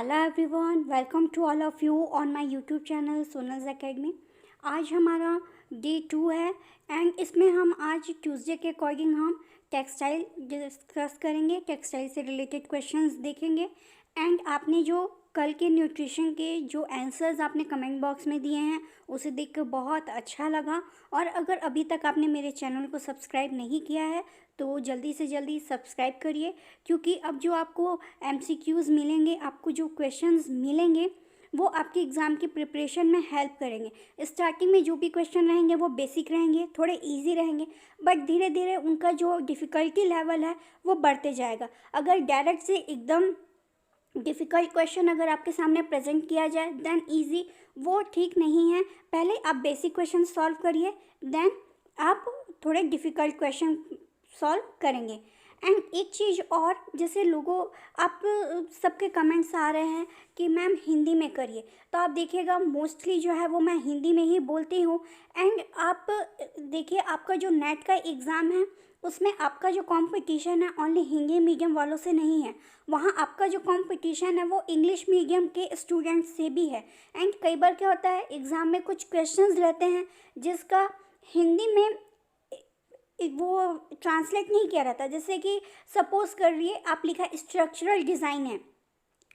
Hello everyone, welcome to all of you on my YouTube channel Sonal's academy. आज हमारा day 2 है and इसमें हम आज ट्यूसडे के अकॉर्डिंग हम टेक्सटाइल डिस्कस करेंगे। टेक्सटाइल से रिलेटेड क्वेश्चंस देखेंगे एंड आपने जो कल के न्यूट्रिशन के जो आंसर्स आपने कमेंट बॉक्स में दिए हैं उसे देख कर बहुत अच्छा लगा। और अगर अभी तक आपने मेरे चैनल को सब्सक्राइब नहीं किया है तो जल्दी से जल्दी सब्सक्राइब करिए, क्योंकि अब जो आपको एमसीक्यूज़ मिलेंगे, आपको जो क्वेश्चंस मिलेंगे वो आपके एग्ज़ाम की प्रिपरेशन में हेल्प करेंगे। स्टार्टिंग में जो भी क्वेश्चन रहेंगे वो बेसिक रहेंगे, थोड़े इजी रहेंगे, बट धीरे धीरे उनका जो डिफ़िकल्टी लेवल है वो बढ़ते जाएगा। अगर डायरेक्ट से एकदम डिफ़िकल्ट क्वेश्चन अगर आपके सामने प्रेजेंट किया जाए देन इजी, वो ठीक नहीं है। पहले आप बेसिक क्वेश्चन सॉल्व करिए, देन आप थोड़े डिफ़िकल्ट क्वेश्चन सॉल्व करेंगे। एंड एक चीज़ और, जैसे लोगों आप सबके कमेंट्स आ रहे हैं कि मैम हिंदी में करिए, तो आप देखिएगा मोस्टली जो है वो मैं हिंदी में ही बोलती हूँ। एंड आप देखिए आपका जो नेट का एग्ज़ाम है उसमें आपका जो कंपटीशन है ओनली हिंदी मीडियम वालों से नहीं है, वहाँ आपका जो कंपटीशन है वो इंग्लिश मीडियम के स्टूडेंट्स से भी है। एंड कई बार क्या होता है एग्ज़ाम में कुछ क्वेश्चंस रहते हैं जिसका हिंदी में वो ट्रांसलेट नहीं किया रहता। जैसे कि सपोज कर लिए आप लिखा स्ट्रक्चरल डिज़ाइन है,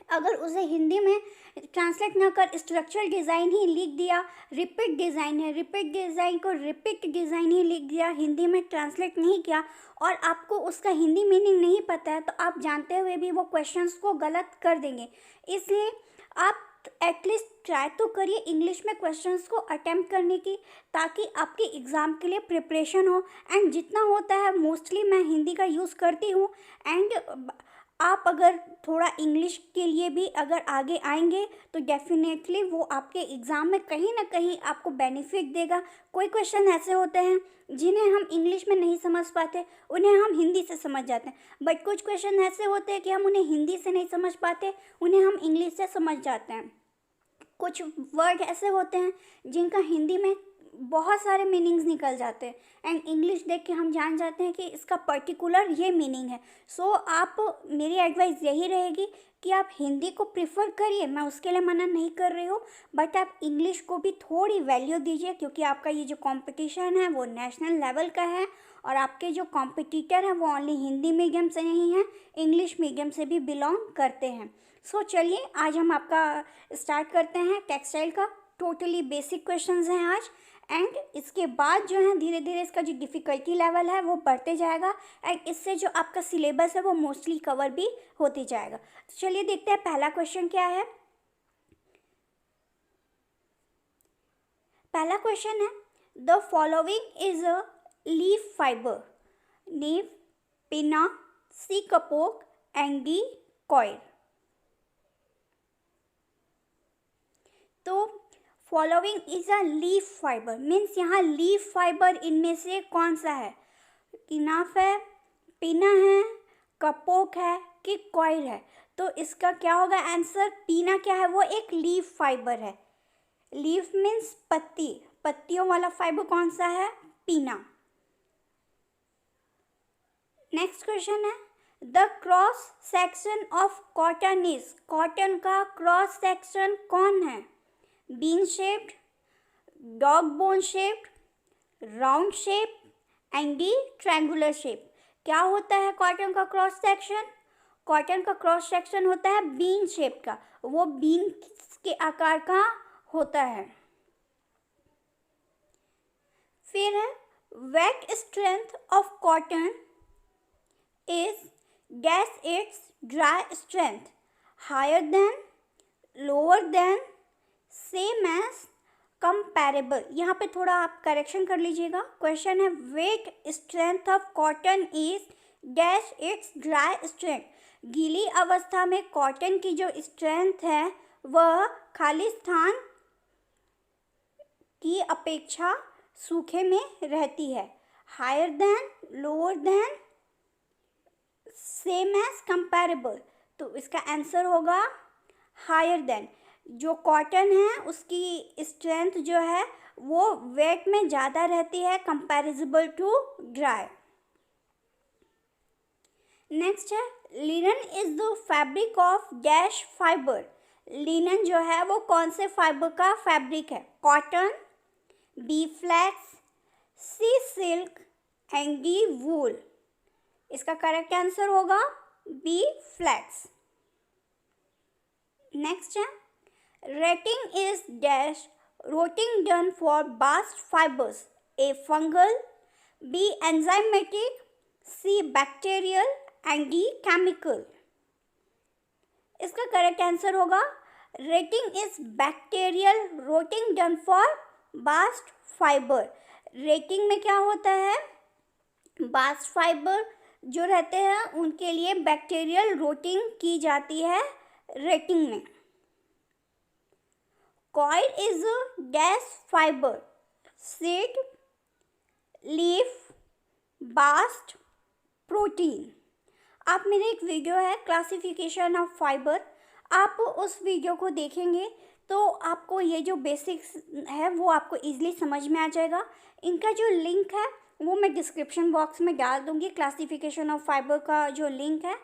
अगर उसे हिंदी में ट्रांसलेट ना कर स्ट्रक्चरल डिज़ाइन ही लिख दिया, रिपीट डिज़ाइन है, रिपीट डिज़ाइन को रिपीट डिज़ाइन ही लिख दिया, हिंदी में ट्रांसलेट नहीं किया और आपको उसका हिंदी मीनिंग नहीं पता है, तो आप जानते हुए भी वो क्वेश्चंस को गलत कर देंगे। इसलिए आप एटलीस्ट ट्राई तो करिए इंग्लिश में क्वेश्चंस को अटेम्प्ट करने की, ताकि आपके एग्ज़ाम के लिए प्रिपरेशन हो। एंड जितना होता है मोस्टली मैं हिंदी का यूज़ करती हूँ। एंड आप अगर थोड़ा इंग्लिश के लिए भी अगर आगे आएंगे तो डेफिनेटली वो आपके एग्ज़ाम में कहीं ना कहीं आपको बेनिफिट देगा। कोई क्वेश्चन ऐसे होते हैं जिन्हें हम इंग्लिश में नहीं समझ पाते, उन्हें हम हिंदी से समझ जाते हैं, बट कुछ क्वेश्चन ऐसे होते हैं कि हम उन्हें हिंदी से नहीं समझ पाते, उन्हें हम इंग्लिश से समझ जाते हैं। कुछ वर्ड ऐसे होते हैं जिनका हिंदी में बहुत सारे मीनिंग्स निकल जाते हैं एंड इंग्लिश देख के हम जान जाते हैं कि इसका पर्टिकुलर ये मीनिंग है। सो आप, मेरी एडवाइस यही रहेगी कि आप हिंदी को प्रिफर करिए, मैं उसके लिए मना नहीं कर रही हूँ, बट आप इंग्लिश को भी थोड़ी वैल्यू दीजिए, क्योंकि आपका ये जो कंपटीशन है वो नेशनल लेवल का है और आपके जो कॉम्पिटिटर हैं वो ओनली हिंदी मीडियम से नहीं हैं, इंग्लिश मीडियम से भी बिलोंग करते हैं। सो चलिए आज हम आपका स्टार्ट करते हैं टेक्सटाइल का। टोटली बेसिक क्वेश्चंस हैं आज, एंड इसके बाद जो है धीरे धीरे इसका जो डिफ़िकल्टी लेवल है वो बढ़ते जाएगा एंड इससे जो आपका सिलेबस है वो मोस्टली कवर भी होते जाएगा। तो चलिए देखते हैं पहला क्वेश्चन क्या है। पहला क्वेश्चन है, the following is a leaf fibre, नीव, पिना, सी कपोक एंड डी कॉयर। तो following is a leaf fibre means यहाँ लीफ फाइबर इनमें से कौन सा है? इनाफ है, पीना है, कपोक है कि कॉयर है? तो इसका क्या होगा आंसर? पीना क्या है? वो एक लीफ फाइबर है। लीफ मीन्स पत्ती, पत्तियों वाला फाइबर कौन सा है? पीना। नेक्स्ट क्वेश्चन है, the cross section of cotton is, cotton का क्रॉस सेक्शन कौन है? Bean shaped, dog bone shaped, round shape and D triangular shape. क्या होता है कॉटन का क्रॉस सेक्शन? कॉटन का क्रॉस सेक्शन होता है बीन शेप का, वो बीन के आकार का होता है। फिर है, wet strength of cotton is dash its dry strength, higher than, lower than, same as, comparable. यहाँ पे थोड़ा आप करेक्शन कर लीजिएगा। क्वेश्चन है, wet strength of cotton is dash its dry strength, गीली अवस्था में कॉटन की जो स्ट्रेंथ है वह खाली स्थान की अपेक्षा सूखे में रहती है। Higher than, lower than, same as, comparable. तो इसका आंसर होगा हायर देन। जो कॉटन है उसकी स्ट्रेंथ जो है वो वेट में ज़्यादा रहती है कंपैरेबल टू ड्राई। नेक्स्ट है, linen is the fabric of dash fiber, linen जो है वो कौन से फाइबर का फैब्रिक है? Cotton, B flax, C silk and D wool. इसका करेक्ट आंसर होगा बी फ्लैक्स। नेक्स्ट है, retting is dash rotting done for bast fibers, A fungal, B enzymatic, C bacterial and D chemical. इसका correct answer होगा retting is bacterial rotting done for bast fibre. Rating में क्या होता है? Bast fibre जो रहते हैं उनके लिए बैक्टीरियल रोटिंग की जाती है रेटिंग में। Coil is a dash fibre, seed, leaf, bast, protein. आप मेरे एक वीडियो है क्लासिफिकेशन ऑफ फाइबर, आप उस वीडियो को देखेंगे तो आपको ये जो बेसिक्स है वो आपको ईजिली समझ में आ जाएगा। इनका जो लिंक है वो मैं डिस्क्रिप्शन बॉक्स में डाल दूँगी, क्लासिफिकेशन ऑफ फाइबर का जो लिंक है।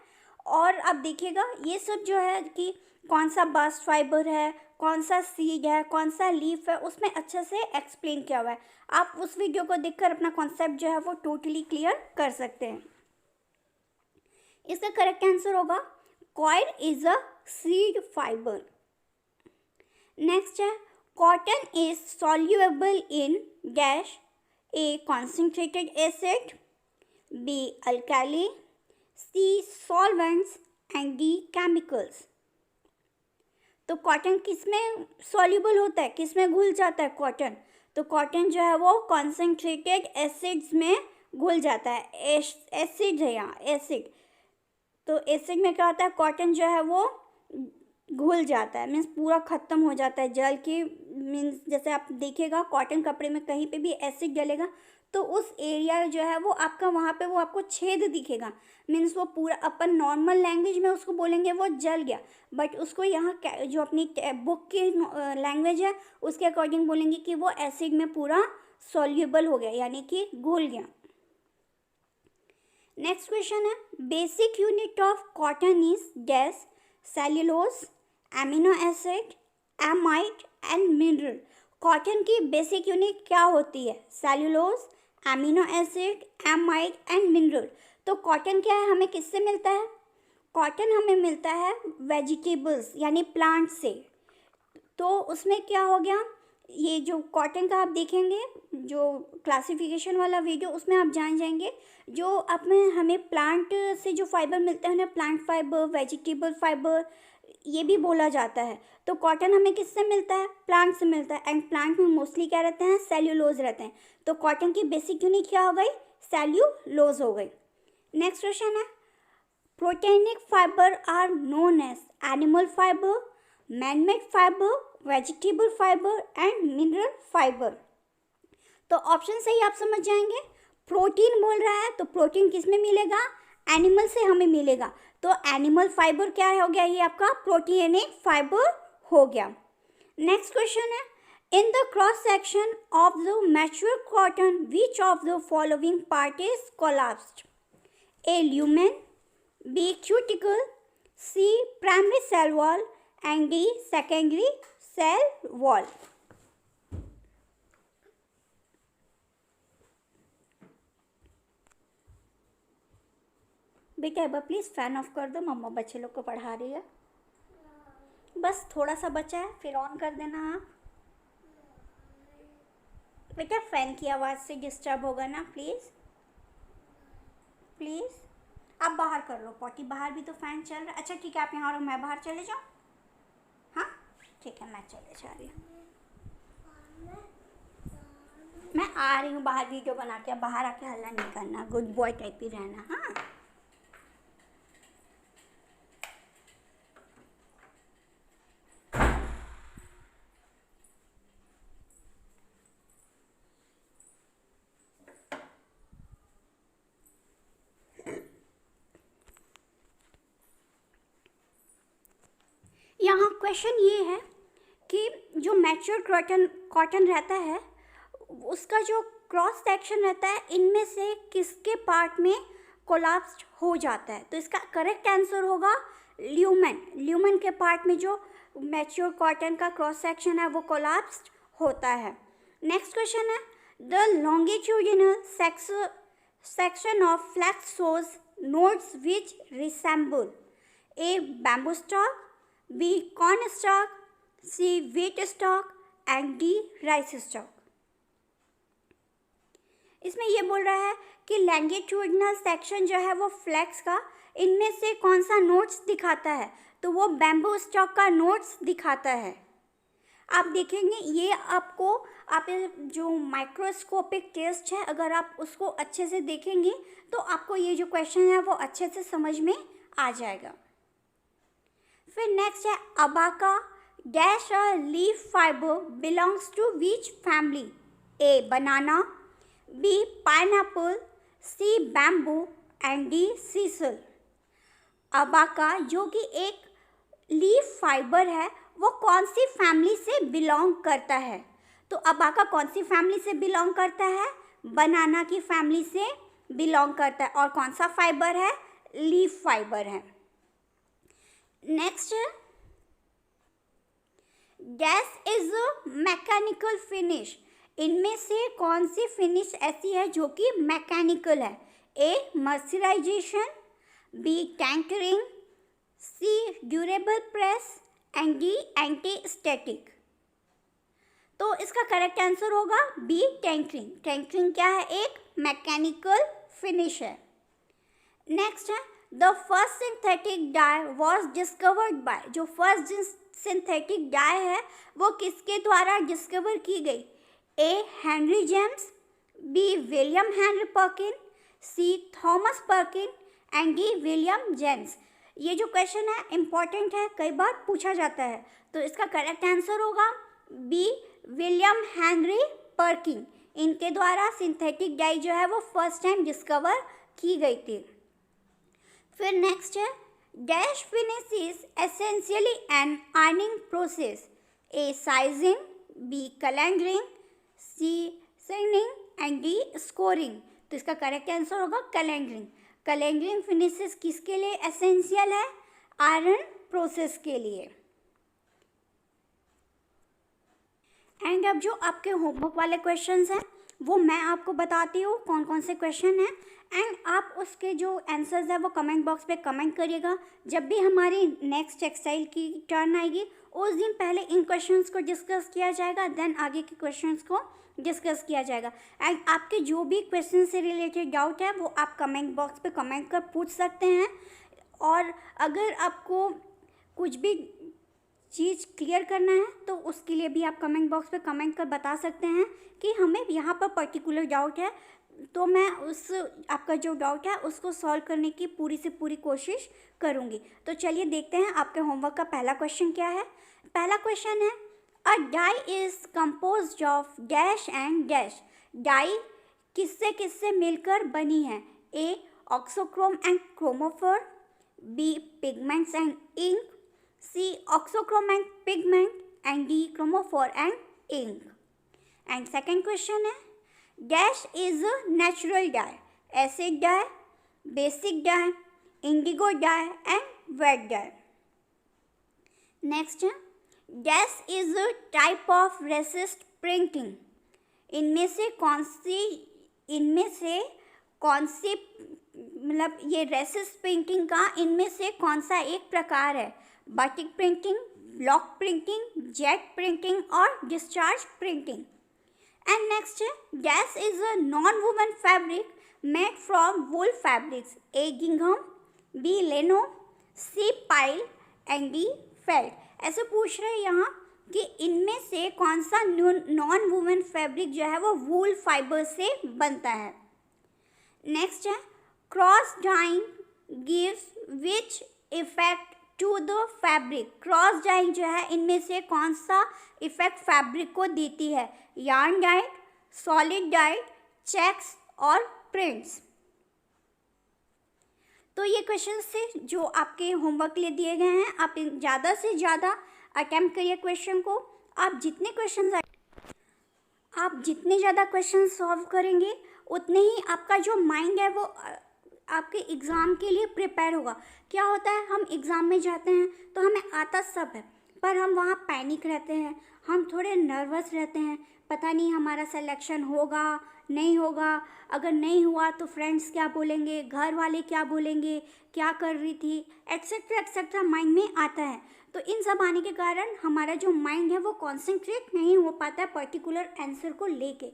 और आप देखिएगा ये सब जो है कि कौन सा बास्ट फाइबर है, कौन सा सीड है, कौन सा लीफ है, उसमें अच्छे से एक्सप्लेन किया हुआ है। आप उस वीडियो को देखकर अपना कॉन्सेप्ट जो है वो टोटली क्लियर कर सकते हैं। इसका करेक्ट आंसर होगा coir is a seed fiber. Next है, cotton is soluble in dash, A concentrated acid, B alkali, C solvents and D chemicals. तो कॉटन किस में सॉल्युबल होता है, किस में घुल जाता है कॉटन? तो कॉटन जो है वो कॉन्सेंट्रेटेड एसिड्स में घुल जाता है। एसिड है यहाँ, एसिड। तो एसिड में क्या होता है, कॉटन जो है वो घुल जाता है, मीन्स पूरा ख़त्म हो जाता है जल की। मीन्स जैसे आप देखिएगा कॉटन कपड़े में कहीं पे भी एसिड डलेगा तो उस एरिया जो है वो आपका वहाँ पे वो आपको छेद दिखेगा। मीन्स वो पूरा, अपन नॉर्मल लैंग्वेज में उसको बोलेंगे वो जल गया, बट उसको यहाँ जो अपनी बुक की लैंग्वेज है उसके अकॉर्डिंग बोलेंगे कि वो एसिड में पूरा सॉल्युबल हो गया, यानी कि घुल गया। नेक्स्ट क्वेश्चन है, basic unit of cotton is dash, cellulose, amino acid, amide and mineral. Cotton की बेसिक यूनिट क्या होती है? Cellulose, amino acid, amide and mineral. तो कॉटन क्या है, हमें किससे मिलता है? कॉटन हमें मिलता है वेजिटेबल्स यानी प्लांट से। तो उसमें क्या हो गया, ये जो कॉटन का आप देखेंगे जो क्लासिफिकेशन वाला वीडियो, उसमें आप जान जाएंगे जो अपने हमें प्लांट से जो फाइबर मिलते हैं उन्हें प्लांट फाइबर, वेजिटेबल फाइबर ये भी बोला जाता है। तो कॉटन हमें किससे मिलता है? प्लांट से मिलता है। एंड प्लांट में मोस्टली क्या रहते हैं? सेल्यूलोज रहते हैं। तो कॉटन की बेसिक यूनिट क्या हो गई? सेल्यूलोज हो गई। नेक्स्ट क्वेश्चन है, proteinic fibre are known as animal fibre, manmade fibre, vegetable fibre and mineral fibre. तो ऑप्शन से ही आप समझ जाएंगे, प्रोटीन बोल रहा है तो प्रोटीन किस में मिलेगा? एनिमल से हमें मिलेगा। तो एनिमल फाइबर क्या हो गया? ये आपका प्रोटीनिक फाइबर हो गया। नेक्स्ट क्वेश्चन है, in the cross section of the mature cotton which of the following part is collapsed? A lumen, B cuticle, C primary cell wall and D secondary cell wall. बेटा अब please fan of कर दो, मम्मा बच्चे लोग को पढ़ा रही है। बस थोड़ा सा बचा है, फिर ऑन कर देना आप। बेटा फैन की आवाज़ से डिस्टर्ब होगा ना, प्लीज़ प्लीज़। आप बाहर कर लो पॉटी, बाहर भी तो फ़ैन चल रहा है। अच्छा ठीक है, आप यहाँ और मैं बाहर चले जाऊँ? हाँ ठीक है, मैं चले जा रही हूँ। मैं आ रही हूँ बाहर वीडियो बना के, बाहर आके हल्ला नहीं करना, गुड बॉय टाइप ही रहना। हाँ यहाँ क्वेश्चन ये है कि जो मैच्योर कॉटन रहता है उसका जो क्रॉस सेक्शन रहता है इनमें से किसके पार्ट में कोलैप्स्ड हो जाता है? तो इसका करेक्ट आंसर होगा ल्यूमेन। ल्यूमेन के पार्ट में जो मैच्योर कॉटन का क्रॉस सेक्शन है वो कोलैप्स्ड होता है। नेक्स्ट क्वेश्चन है, the longitudinal section of flax shows nodes which resemble A bamboo stalk, B corn stalk, C wheat stalk and D rice stalk. इसमें ये बोल रहा है कि लॉन्गिट्यूडिनल सेक्शन जो है वो फ्लैक्स का इनमें से कौन सा नोट्स दिखाता है, तो वो बैम्बू स्टॉक का नोट्स दिखाता है। आप देखेंगे ये आपको आप जो माइक्रोस्कोपिक टेस्ट है अगर आप उसको अच्छे से देखेंगे तो आपको ये जो क्वेश्चन है वो अच्छे से समझ में आ जाएगा। फिर नेक्स्ट है abaca dash a leaf fibre belongs to which family, A banana, B pineapple, C bamboo and D sisal. Abaca जो कि एक लीफ फाइबर है वो कौन सी फैमिली से बिलोंग करता है, तो अबाका कौन सी फैमिली से बिलोंग करता है, बनाना की फैमिली से बिलोंग करता है, और कौन सा फाइबर है, लीफ फाइबर है। Next, dash is mechanical finish, इनमें से कौन सी फिनिश ऐसी है जो कि मैकेनिकल है, A mercerization, B tentering, C durable press and D anti static. तो इसका करेक्ट आंसर होगा बी टैंकरिंग। टैंकरिंग क्या है, एक मैकेनिकल फिनिश है। नेक्स्ट है the first synthetic dye was discovered by, जो फर्स्ट सिंथेटिक डाई है वो किसके द्वारा डिस्कवर की गई, A Henry James, B William Henry Perkin, C Thomas Perkin and D William James. ये जो क्वेश्चन है इम्पॉर्टेंट है, कई बार पूछा जाता है, तो इसका करेक्ट आंसर होगा बी विलियम हेनरी पर्किन। इनके द्वारा सिंथेटिक डाई जो है वो फर्स्ट टाइम डिस्कवर की गई थी। फिर नेक्स्ट है dash finish is essentially an ironing process, A sizing, B calendering, C singeing and D scouring. तो इसका करेक्ट आंसर होगा कैलेंडरिंग। कैलेंडरिंग फिनिशेस किसके लिए एसेंशियल है, आयरन प्रोसेस के लिए। एंड अब जो आपके होमवर्क वाले क्वेश्चंस हैं वो मैं आपको बताती हूँ कौन कौन से क्वेश्चन हैं, एंड आप उसके जो आंसर्स है वो कमेंट बॉक्स पे कमेंट करिएगा। जब भी हमारी नेक्स्ट टेक्सटाइल की टर्न आएगी उस दिन पहले इन क्वेश्चंस को डिस्कस किया जाएगा, देन आगे के क्वेश्चंस को डिस्कस किया जाएगा। एंड आपके जो भी क्वेश्चन से रिलेटेड डाउट है वो आप कमेंट बॉक्स पे कमेंट कर पूछ सकते हैं। और अगर आपको कुछ भी चीज़ क्लियर करना है तो उसके लिए भी आप कमेंट बॉक्स पे कमेंट कर बता सकते हैं कि हमें यहाँ पर पर्टिकुलर डाउट है, तो मैं उस आपका जो डाउट है उसको सॉल्व करने की पूरी से पूरी कोशिश करूँगी। तो चलिए देखते हैं आपके होमवर्क का पहला क्वेश्चन क्या है। पहला क्वेश्चन है a dye is composed of dash and dash. Dye किससे किससे मिलकर बनी है, A auxochrome and chromophore, B pigments and ink, C auxochrome and pigment and D chromophore and ink. And second question है dash is a natural dye, acid dye, basic dye, indigo dye and vat dye. Next है dash is a type of resist printing. इनमें से कौन सी मतलब ये resist printing का इनमें से कौन सा एक प्रकार है, batik printing, block printing, jet printing और डिस्चार्ज प्रिंटिंग। एंड नेक्स्ट है dash is a non woven fabric made from wool fabrics, A गिंघम, B leno, C pile and D felt. ऐसे पूछ रहे हैं यहाँ कि इनमें से कौन सा नॉन वुवन फैब्रिक जो है वो वूल फाइबर से बनता है। नेक्स्ट है cross dyeing gives which effect to the fabric. Cross dyeing जो है इनमें से कौन सा इफेक्ट फैब्रिक को देती है, yarn dyed, solid dyed, checks और प्रिंट्स। तो ये क्वेश्चन से जो आपके होमवर्क के लिए दिए गए हैं आप ज़्यादा से ज़्यादा अटेम्प्ट करिए क्वेश्चन को। आप जितने ज़्यादा क्वेश्चन सॉल्व करेंगे उतने ही आपका जो माइंड है वो आपके एग्ज़ाम के लिए प्रिपेयर होगा। क्या होता है हम एग्ज़ाम में जाते हैं तो हमें आता सब है, पर हम वहाँ पैनिक रहते हैं, हम थोड़े नर्वस रहते हैं, पता नहीं हमारा सिलेक्शन होगा नहीं होगा, अगर नहीं हुआ तो फ्रेंड्स क्या बोलेंगे, घर वाले क्या बोलेंगे, क्या कर रही थी, एक्सेट्रा एक्सेट्रा माइंड में आता है। तो इन सब आने के कारण हमारा जो माइंड है वो कॉन्सेंट्रेट नहीं हो पाता है पर्टिकुलर आंसर को लेके।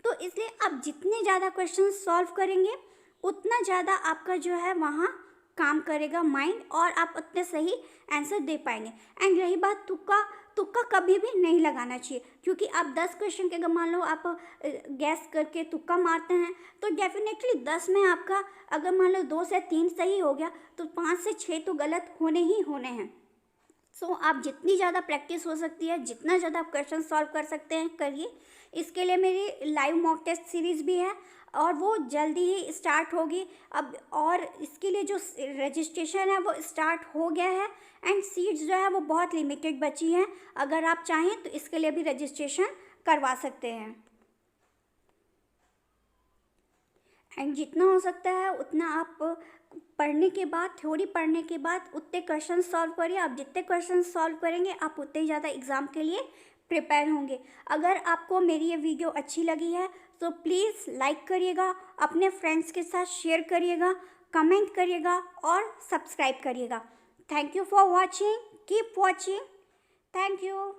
तो इसलिए आप जितने ज़्यादा क्वेश्चन सॉल्व करेंगे उतना ज़्यादा आपका जो है वहाँ काम करेगा माइंड, और आप उतने सही आंसर दे पाएंगे। एंड रही बात तुक्का, तुक्का कभी भी नहीं लगाना चाहिए, क्योंकि आप 10 क्वेश्चन के अगर मान लो आप गैस करके तुक्का मारते हैं तो डेफिनेटली 10 में आपका अगर मान लो 2 से 3 सही हो गया तो 5 से 6 तो गलत होने ही होने हैं। सो आप जितनी ज़्यादा प्रैक्टिस हो सकती है, जितना ज़्यादा आप क्वेश्चन सॉल्व कर सकते हैं करिए। इसके लिए मेरी लाइव मॉक टेस्ट सीरीज़ भी है और वो जल्दी ही स्टार्ट होगी अब, और इसके लिए जो रजिस्ट्रेशन है वो स्टार्ट हो गया है एंड सीट्स जो है वो बहुत लिमिटेड बची हैं। अगर आप चाहें तो इसके लिए भी रजिस्ट्रेशन करवा सकते हैं। एंड जितना हो सकता है उतना आप पढ़ने के बाद, थ्योरी पढ़ने के बाद उतने क्वेश्चन सॉल्व करिए। आप जितने क्वेश्चन सॉल्व करेंगे आप उतने ही ज़्यादा एग्ज़ाम के लिए प्रिपेयर होंगे। अगर आपको मेरी ये वीडियो अच्छी लगी है तो प्लीज़ लाइक करिएगा, अपने फ्रेंड्स के साथ शेयर करिएगा, कमेंट करिएगा और सब्सक्राइब करिएगा। Thank you for watching, keep watching, thank you.